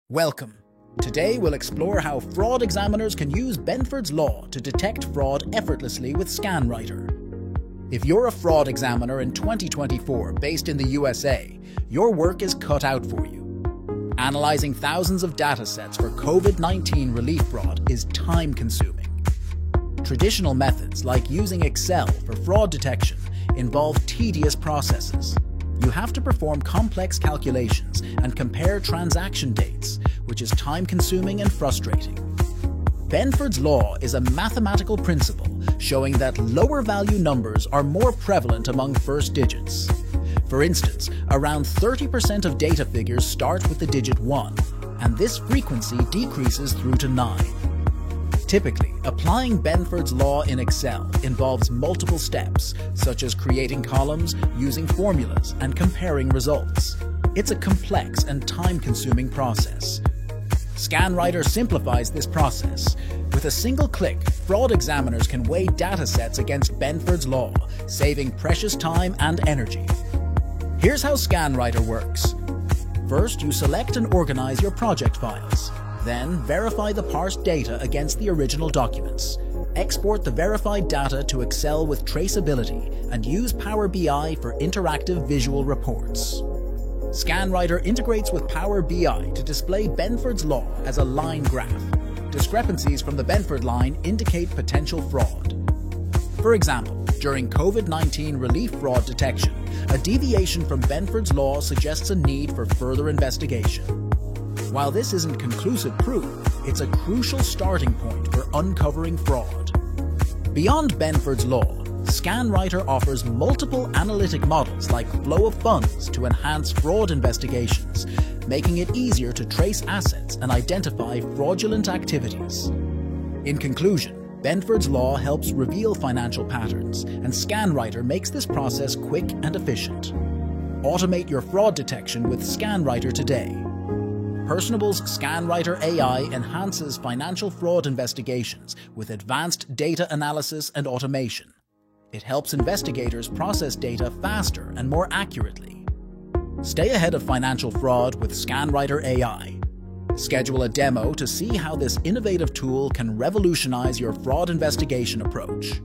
Welcome. Today we'll explore how fraud examiners can use Benford's Law to detect fraud effortlessly with ScanWriter. If you're a fraud examiner in 2024 based in the USA, your work is cut out for you. Analyzing thousands of datasets for COVID-19 relief fraud is time-consuming. Traditional methods like using Excel for fraud detection involve tedious processes. You have to perform complex calculations and compare transaction dates, which is time-consuming and frustrating. Benford's Law is a mathematical principle showing that lower value numbers are more prevalent among first digits. For instance, around 30% of data figures start with the digit 1, and this frequency decreases through to 9. Typically, applying Benford's Law in Excel involves multiple steps, such as creating columns, using formulas, and comparing results. It's a complex and time-consuming process. ScanWriter simplifies this process. With a single click, fraud examiners can weigh datasets against Benford's Law, saving precious time and energy. Here's how ScanWriter works. First, you select and organize your project files. Then, verify the parsed data against the original documents. Export the verified data to Excel with traceability and use Power BI for interactive visual reports. ScanWriter integrates with Power BI to display Benford's Law as a line graph. Discrepancies from the Benford line indicate potential fraud. For example, during COVID-19 relief fraud detection, a deviation from Benford's Law suggests a need for further investigation. While this isn't conclusive proof, it's a crucial starting point for uncovering fraud. Beyond Benford's Law, ScanWriter offers multiple analytic models like flow of funds to enhance fraud investigations, making it easier to trace assets and identify fraudulent activities. In conclusion, Benford's Law helps reveal financial patterns, and ScanWriter makes this process quick and efficient. Automate your fraud detection with ScanWriter today. Personable's ScanWriter AI enhances financial fraud investigations with advanced data analysis and automation. It helps investigators process data faster and more accurately. Stay ahead of financial fraud with ScanWriter AI. Schedule a demo to see how this innovative tool can revolutionize your fraud investigation approach.